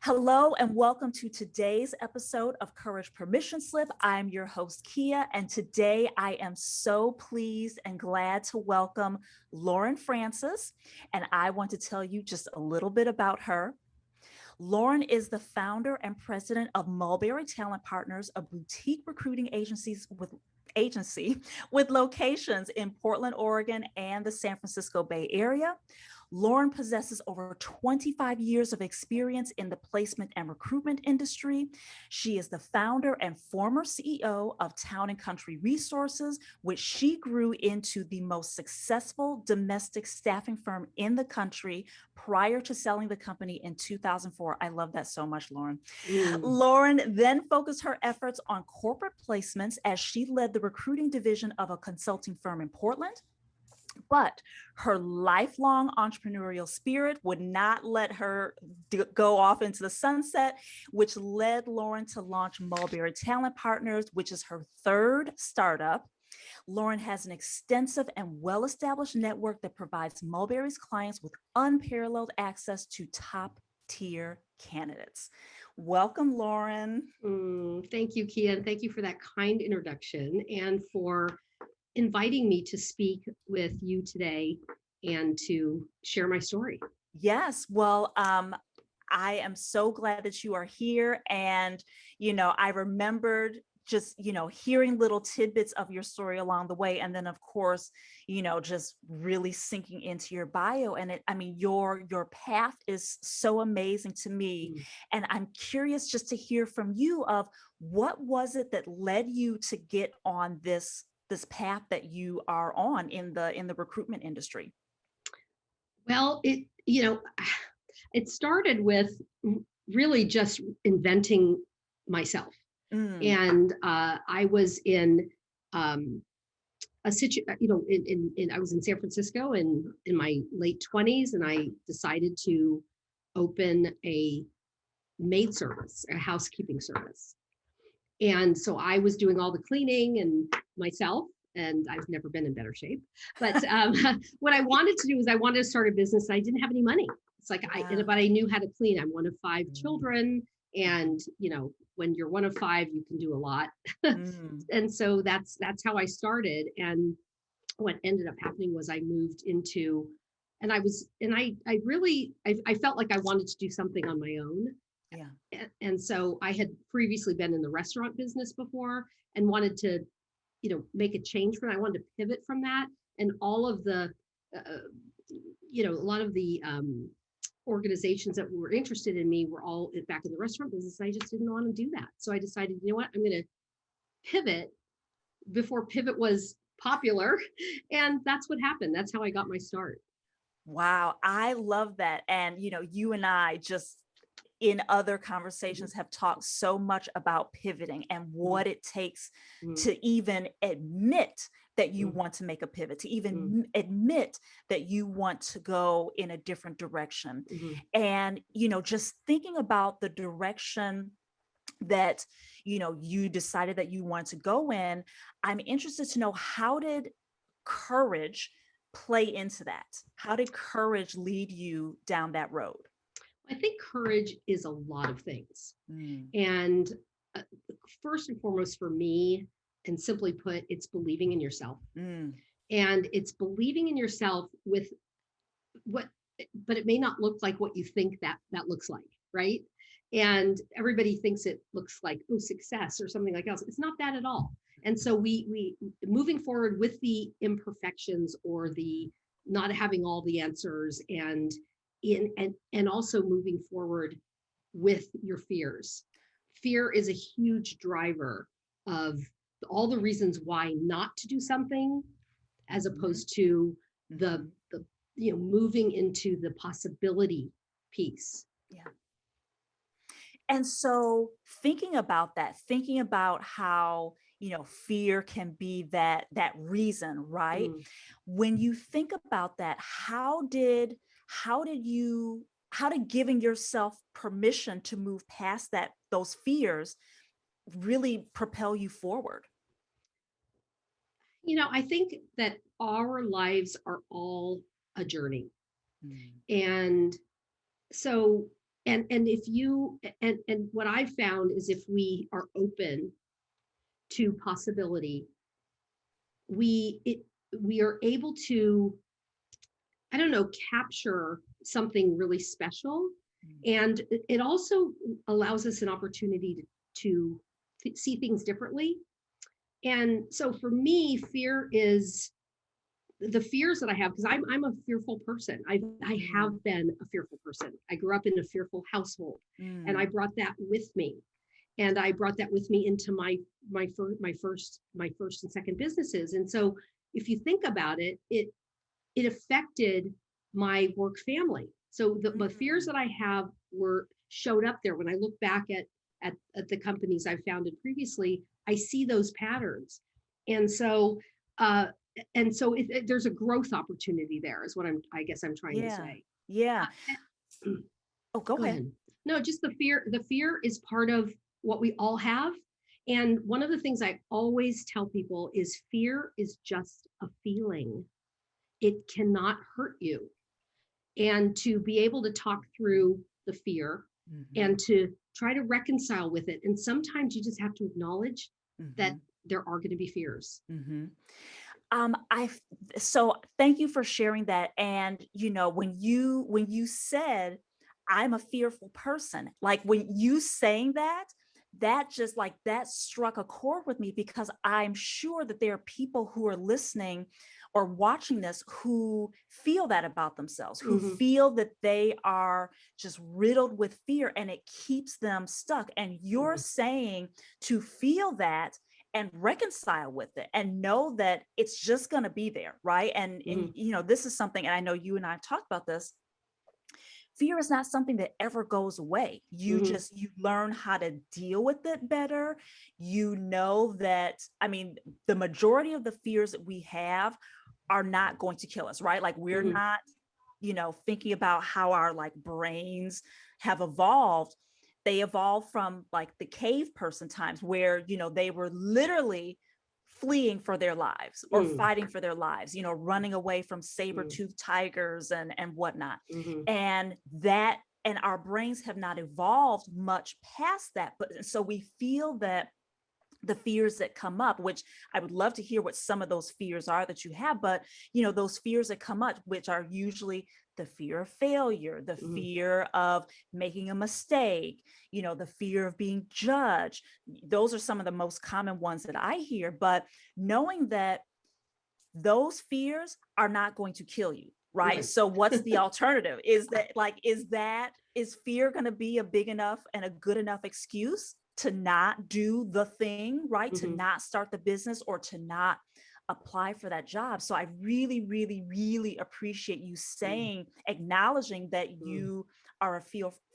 Hello and welcome to today's episode of Courage Permission Slip. I'm your host, Kia, and today I am so pleased and glad to welcome Lauren Francis, and I want to tell you just a little bit about her. Lauren is the founder and president of Mulberry Talent Partners, a boutique recruiting agency with locations in Portland, Oregon, and the San Francisco Bay Area. Lauren possesses over 25 years of experience in the placement and recruitment industry. She is the founder and former CEO of Town and Country Resources, which she grew into the most successful domestic staffing firm in the country prior to selling the company in 2004. I love that so much, Lauren. Lauren then focused her efforts on corporate placements as she led the recruiting division of a consulting firm in Portland. But her lifelong entrepreneurial spirit would not let her go off into the sunset, which led Lauren to launch Mulberry Talent Partners, which is her third startup. Lauren has an extensive and well-established network that provides Mulberry's clients with unparalleled access to top-tier candidates. Welcome, Lauren. Thank you, Kia, and thank you for that kind introduction and for inviting me to speak with you today and to share my story. Yes, well, I am so glad that you are here. And, I remembered just, hearing little tidbits of your story along the way. And then, of course, just really sinking into your bio. And your path is so amazing to me. And I'm curious just to hear from you of what was it that led you to get on this path that you are on in the recruitment industry? Well, it started with really just inventing myself. And I was in a situation, I was in San Francisco in my late 20s, and I decided to open a maid service, a housekeeping service. And so I was doing all the cleaning and myself, and I've never been in better shape. But what I wanted to do is I wanted to start a business. I didn't have any money. It's like, but I knew how to clean. I'm one of 5 children. And, when you're one of 5, you can do a lot. And so that's how I started. And what ended up happening was I moved into, and I felt like I wanted to do something on my own. Yeah. And so I had previously been in the restaurant business before and wanted to, make a change from that. I wanted to pivot from that. And all of the, a lot of the organizations that were interested in me were all back in the restaurant business. I just didn't want to do that. So I decided, you know what, I'm going to pivot before pivot was popular. And that's what happened. That's how I got my start. Wow. I love that. And, you and I just in other conversations have talked so much about pivoting and what it takes to even admit that you want to make a pivot, to even admit that you want to go in a different direction. And, just thinking about the direction that, you decided that you want to go in, I'm interested to know, how did courage play into that? How did courage lead you down that road? I think courage is a lot of things. And first and foremost for me, and simply put, it's believing in yourself. And it's believing in yourself with but it may not look like what you think that looks like, right? And everybody thinks it looks like, success or something like else. It's not that at all. And so we moving forward with the imperfections or the not having all the answers, and also moving forward with your fears. Fear is a huge driver of all the reasons why not to do something, as opposed to the moving into the possibility piece. Yeah. And so thinking about how, fear can be that reason, right? When you think about that, how did giving yourself permission to move past those fears really propel you forward? I think that our lives are all a journey. And so and if you and what I've found is if we are open to possibility, we it we are able to, I don't know, capture something really special. And it also allows us an opportunity to see things differently. And so for me, fear is the fears that I have, because I'm a fearful person. I Mm, have been a fearful person. I grew up in a fearful household, and I mm, brought that with me. And I brought that with me into my first and second businesses. And so if you think about it, it affected my work family. So the fears mm. that I have were showed up there. When I look back at the companies I founded previously, I see those patterns. And so uh, there's a growth opportunity there, is what I guess I'm trying to Yeah. say. Yeah. Uh, Oh, go Go ahead. ahead. No, just the fear is part of what we all have. And one of the things I always tell people is fear is just a feeling. It cannot hurt you. And to be able to talk through the fear Hmm. and to try to reconcile with it. And sometimes you just have to acknowledge that Hmm. there are going to be fears. Hmm. I so thank you for sharing that. And when you said I'm a fearful person, like when you saying that, that just like that struck a chord with me because I'm sure that there are people who are listening or watching this who feel that about themselves, who Mm-hmm, feel that they are just riddled with fear and it keeps them stuck. And you're mm-hmm, saying to feel that and reconcile with it and know that it's just going to be there, right? And mm-hmm, this is something, and I know you and I have talked about this. Fear is not something that ever goes away. mm-hmm, You learn how to deal with it better. You know that, I mean, the majority of the fears that we have are not going to kill us, right? Like we're mm-hmm, not, thinking about how our like brains have evolved. They evolved from like the cave person times where, they were literally fleeing for their lives or mm-hmm, fighting for their lives, running away from saber-toothed tigers and whatnot. mm-hmm, And that, and our brains have not evolved much past that. But so we feel that the fears that come up, which I would love to hear what some of those fears are that you have, but those fears that come up, which are usually the fear of failure, the mm-hmm, fear of making a mistake, the fear of being judged. Those are some of the most common ones that I hear. But knowing that those fears are not going to kill you, right? right. So what's the alternative? Is fear going to be a big enough and a good enough excuse to not do the thing, right? To Mm-hmm, not start the business or to not apply for that job. So I really, really, really appreciate you saying, acknowledging that mm-hmm, you are a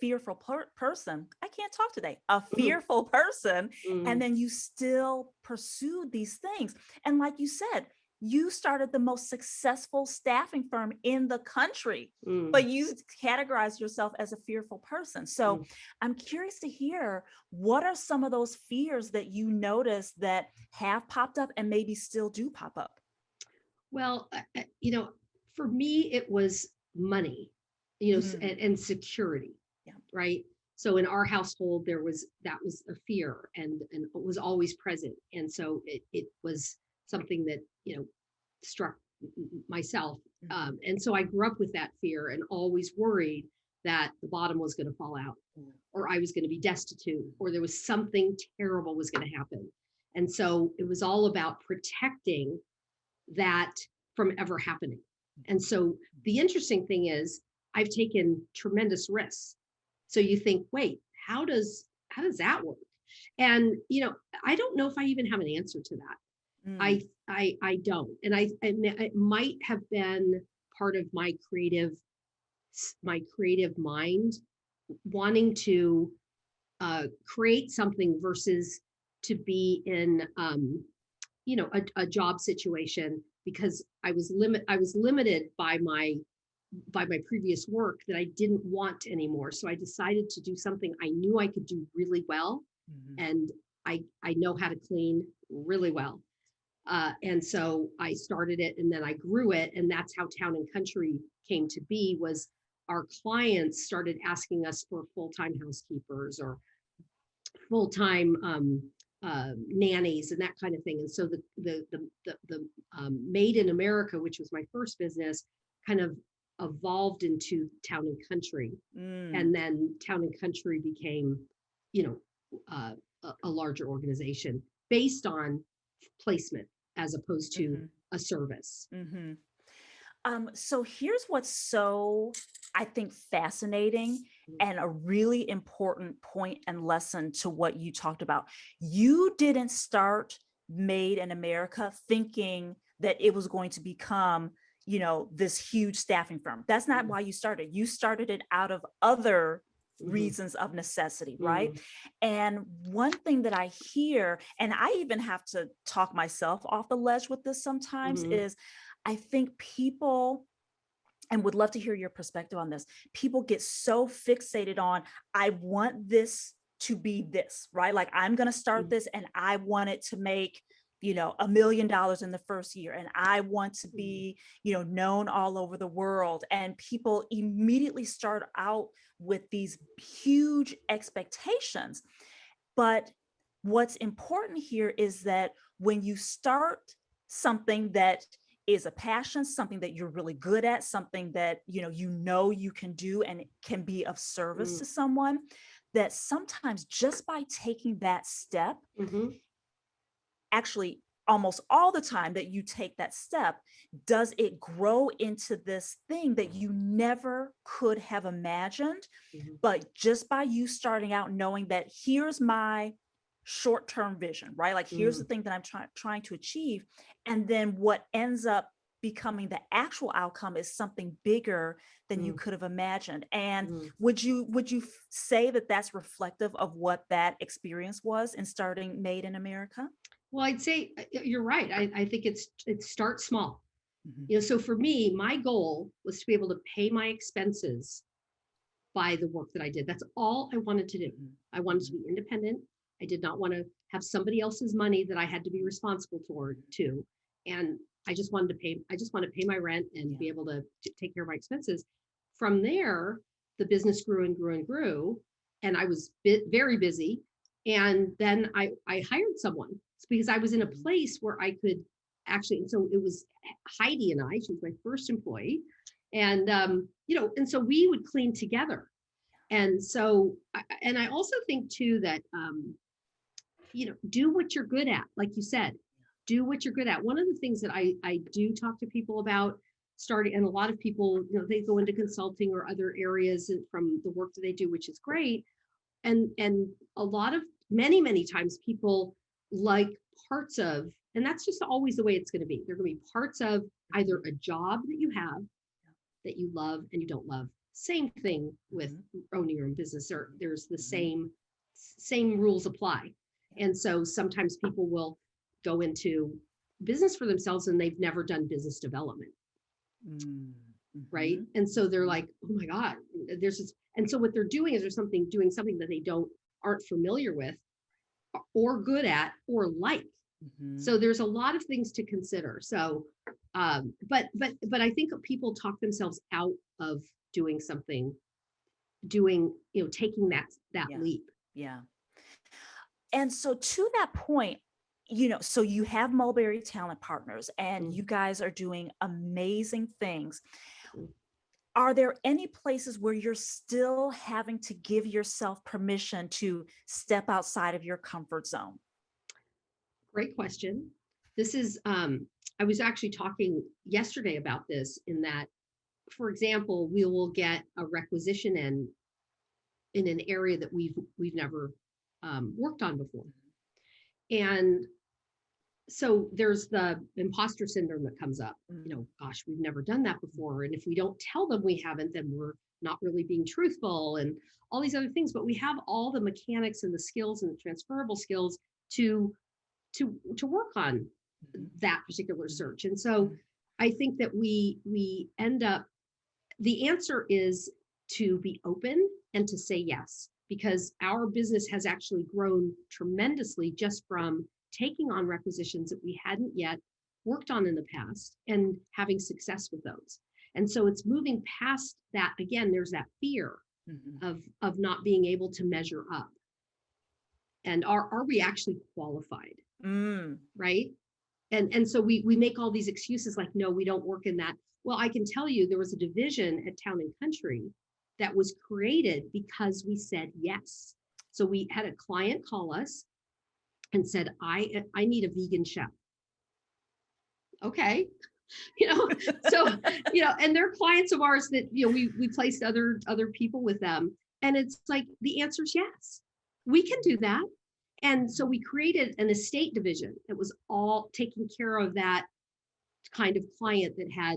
fearful person. I can't talk today. A mm-hmm, fearful person. mm-hmm, And then you still pursue these things. And like you said, you started the most successful staffing firm in the country, mm-hmm, but you categorize yourself as a fearful person. So I'm curious to hear, what are some of those fears that you notice that have popped up and maybe still do pop up? Well, for me, it was money, Mm, and security, yeah. right? So in our household, that was a fear, and it was always present. And so it was something that, struck myself. Mhm. And so I grew up with that fear and always worried that the bottom was going to fall out, Mm, or I was going to be destitute, or there was something terrible was going to happen. And so it was all about protecting that from ever happening. And so the interesting thing is I've taken tremendous risks. So you think, wait, how does that work? And I don't know if I even have an answer to that. mm, I don't. And it might have been part of my creative mind wanting to create something versus to be in a job situation, because I was limited by my previous work that I didn't want anymore. So I decided to do something I knew I could do really well, mhm, and I know how to clean really well. And so I started it, and then I grew it, and that's how Town and Country came to be. Was our clients started asking us for full-time housekeepers or full-time nannies and that kind of thing. And so the Made in America, which was my first business, kind of evolved into Town and Country. And then Town and Country became, a larger organization based on placement as opposed to a service. So here's what's so, I think, fascinating and a really important point and lesson to what you talked about. You didn't start Made in America thinking that it was going to become, this huge staffing firm. That's not why you started. You started it out of other reasons of necessity, right? And one thing that I hear, and I even have to talk myself off the ledge with this sometimes, is I think people, and would love to hear your perspective on this, people get so fixated on, I want this to be this, right? Like, I'm going to start this and I want it to make, $1 million in the first year. And I want to be, known all over the world. And people immediately start out with these huge expectations. But what's important here is that when you start something that is a passion, something that you're really good at, something that you can do and it can be of service to someone, that sometimes just by taking that step, actually almost all the time that you take that step, does it grow into this thing that you never could have imagined. But just by you starting out knowing that here's my short-term vision, right? Like, here's the thing that I'm trying to achieve. And then what ends up becoming the actual outcome is something bigger than you could have imagined. And would you say that that's reflective of what that experience was in starting Made in America? Well, I'd say you're right. I think it starts small. So for me, my goal was to be able to pay my expenses by the work that I did. That's all I wanted to do. I wanted to be independent. I did not want to have somebody else's money that I had to be responsible to. And I just wanted to pay my rent and be able to take care of my expenses. From there, the business grew and grew and grew. And I was very busy. And then I hired someone because I was in a place where I could actually, so it was Heidi and she was my first employee. And, and so we would clean together. And so, and I also think too that, do what you're good at. Like you said, do what you're good at. One of the things that I do talk to people about starting, and a lot of people, they go into consulting or other areas from the work that they do, which is great. And a lot of many times people like parts of, and that's just always the way it's going to be. They're going to be parts of either a job that you have that you love and you don't love. Same thing with owning your own business, or there's the same rules apply. And so sometimes people will go into business for themselves and they've never done business development. Right. And so they're like, oh my God, there's this. And so what they're doing is doing something that they aren't familiar with or good at or like. So there's a lot of things to consider. So, but I think people talk themselves out of doing something, taking that leap. Yeah. And so to that point, so you have Mulberry Talent Partners and you guys are doing amazing things. Are there any places where you're still having to give yourself permission to step outside of your comfort zone? Great question. This is, I was actually talking yesterday about this in that, for example, we will get a requisition in an area that we've never worked on before. And so there's the imposter syndrome that comes up, gosh, we've never done that before. And if we don't tell them we haven't, then we're not really being truthful and all these other things. But we have all the mechanics and the skills and the transferable skills to work on that particular search. And so I think that we end up, the answer is to be open and to say yes, because our business has actually grown tremendously just from taking on requisitions that we hadn't yet worked on in the past and having success with those. And so it's moving past that. Again, there's that fear of not being able to measure up. And are we actually qualified? Right? And so we make all these excuses like, no, we don't work in that. Well, I can tell you there was a division at Town and Country that was created because we said yes. So we had a client call us and said, I need a vegan chef. Okay. So, and they're clients of ours that, we placed other people with them. And it's like, the answer is yes, we can do that. And so we created an estate division that was all taking care of that kind of client that had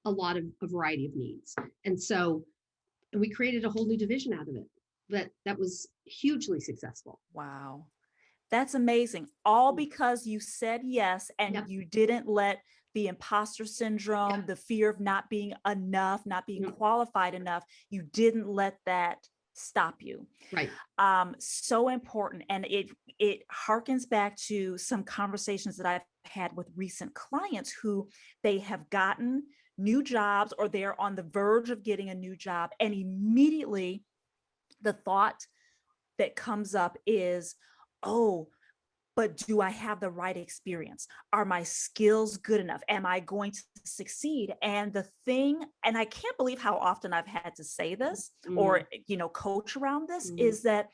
a lot of a variety of needs. And so we created a whole new division out of it that was hugely successful. Wow. That's amazing. All because you said yes and you didn't let the imposter syndrome, the fear of not being enough, not being qualified enough, you didn't let that stop you. Right. So important. And it harkens back to some conversations that I've had with recent clients who they have gotten new jobs or they're on the verge of getting a new job. And immediately the thought that comes up is, oh, but do I have the right experience? Are my skills good enough? Am I going to succeed? And the thing, and I can't believe how often I've had to say this or, coach around this, is that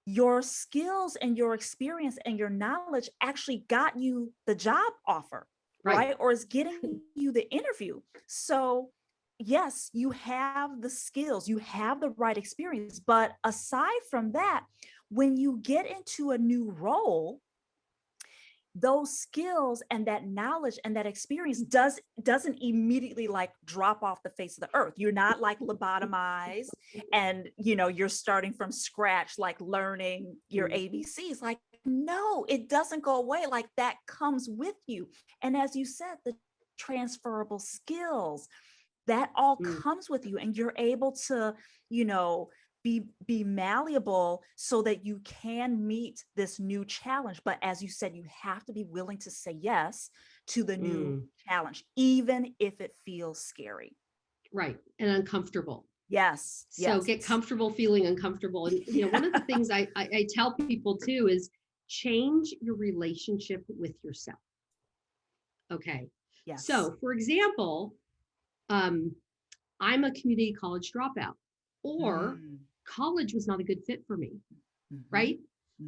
your skills and your experience and your knowledge actually got you the job offer, right? Or is getting you the interview. So yes, you have the skills, you have the right experience, but aside from that, when you get into a new role, those skills and that knowledge and that experience doesn't immediately like drop off the face of the earth. You're not like lobotomized and you're starting from scratch, like learning your ABCs. Like, no, it doesn't go away. Like that comes with you. And as you said, the transferable skills, that all comes with you, and you're able to, be malleable so that you can meet this new challenge. But as you said, you have to be willing to say yes to the new challenge, even if it feels scary. Right. And uncomfortable. Yes. So get comfortable feeling uncomfortable. And one of the things I tell people too is change your relationship with yourself. Okay. Yes. So for example, I'm a community college dropout, or college was not a good fit for me, right?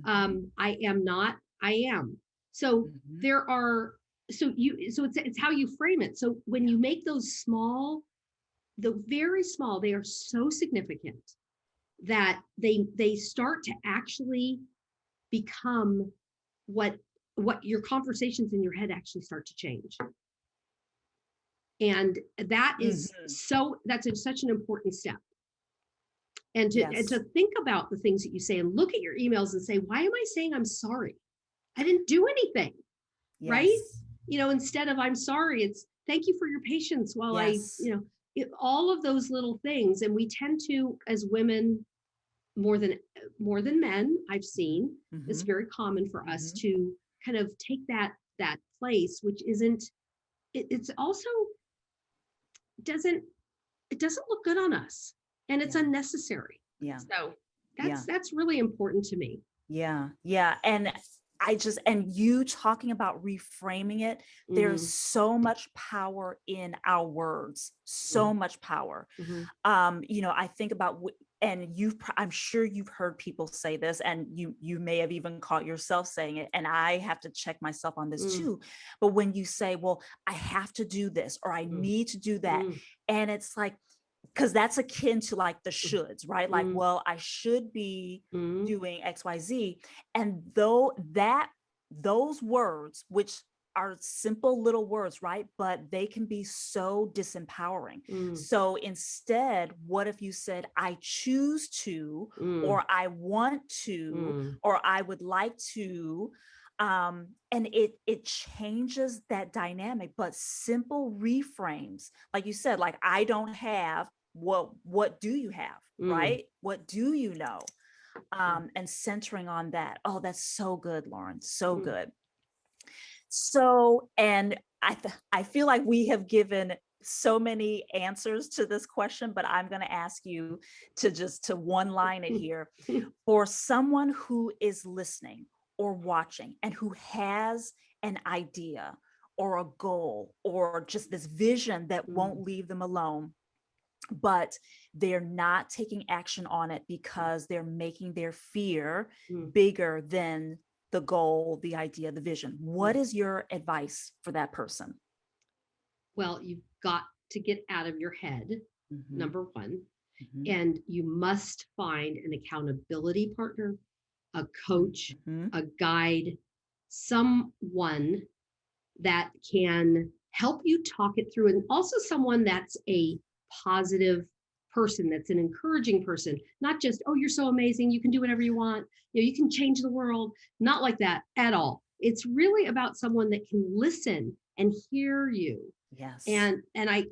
I am not, I am. So there are, so it's how you frame it. So when you make those small, the very small, they are so significant that they start to actually become what your conversations in your head actually start to change. And that is that's such an important step. And to think about the things that you say and look at your emails and say, why am I saying I'm sorry? I didn't do anything, right? Instead of I'm sorry, it's thank you for your patience while all of those little things. And we tend to, as women, more than men, I've seen, it's very common for us to kind of take that place, which isn't, it's also doesn't look good on us, and it's unnecessary. So that's really important to me. And and you talking about reframing it, there's so much power in our words, so much power. I think about, and I'm sure you've heard people say this, and you may have even caught yourself saying it, and I have to check myself on this too. But when you say, well, I have to do this, or I need to do that, and it's like, because that's akin to like the shoulds, right? Like, well, I should be doing XYZ. And those words, which are simple little words, right? But they can be so disempowering. So instead, what if you said, I choose to, or I want to, or I would like to, and it changes that dynamic. But simple reframes, like you said, like, I don't have, what do you have, right? What do you know? And centering on that. Oh, that's so good, Lauren. So good. So, and I feel like we have given so many answers to this question, but I'm going to ask you to one line it here. For someone who is listening or watching and who has an idea or a goal or just this vision that won't leave them alone, but they're not taking action on it because they're making their fear bigger than the goal, the idea, the vision. What is your advice for that person? Well, you've got to get out of your head, number one, Mhm. and you must find an accountability partner, a coach, Mhm. a guide, someone that can help you talk it through, and also someone that's a positive person, that's an encouraging person, not just, oh, you're so amazing, you can do whatever you want, you can change the world. Not like that at all. It's really about someone that can listen and hear you. Yes. And I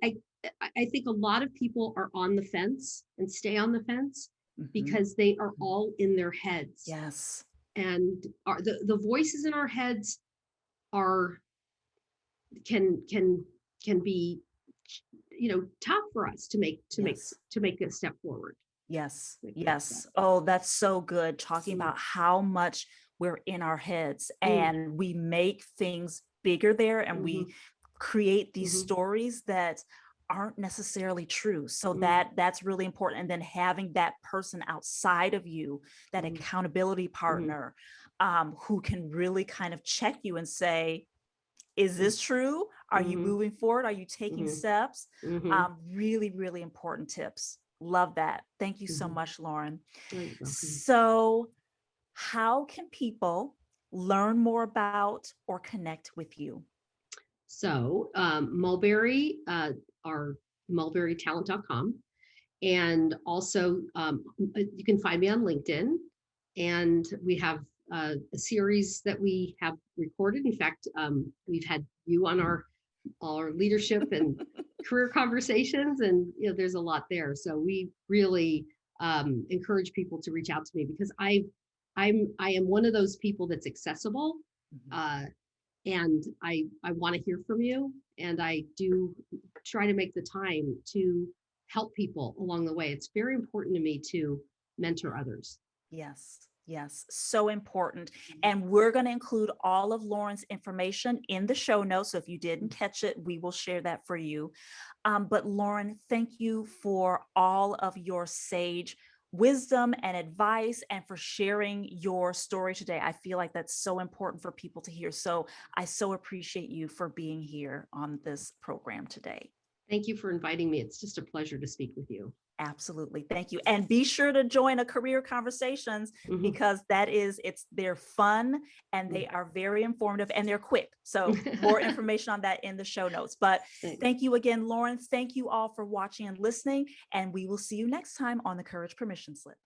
think a lot of people are on the fence and stay on the fence Mhm. because they are all in their heads. Yes. And the voices in our heads are can can can be, tough for us to make Yes. a step forward. Yes. Make the next step. Yes. Oh, that's so good. Talking Mm, about how much we're in our heads mm, and we make things bigger there and we mhm, create these mhm, stories that aren't necessarily true. So mm, that's really important. And then having that person outside of you, that mhm, accountability mhm, partner, who can really kind of check you and say, is mm, this true? Are you mhm, moving forward? Are you taking mhm, steps? mhm, Really, really important tips. Love that. Thank you so mhm. much, Lauren. Oh, you're welcome. So, how can people learn more about or connect with you? So Mulberry, our mulberrytalent.com. And also, you can find me on LinkedIn. And we have a series that we have recorded. In fact, we've had you on our leadership and career conversations, and there's a lot there. So we really encourage people to reach out to me because I am one of those people that's accessible. Mhm. Uh, and I want to hear from you, and I do try to make the time to help people along the way. It's very important to me to mentor others. Yes, yes, so important. And we're going to include all of Lauren's information in the show notes. So if you didn't catch it, we will share that for you. But Lauren, thank you for all of your sage wisdom and advice and for sharing your story today. I feel like that's so important for people to hear. So I so appreciate you for being here on this program today. Thank you for inviting me. It's just a pleasure to speak with you. Absolutely. Thank you. And be sure to join a career conversations Mhm. because they're fun and they are very informative and they're quick. So more information on that in the show notes. But Thanks. thank you again, Lauren. Thank you all for watching and listening. And we will see you next time on the Courage Permission Slip.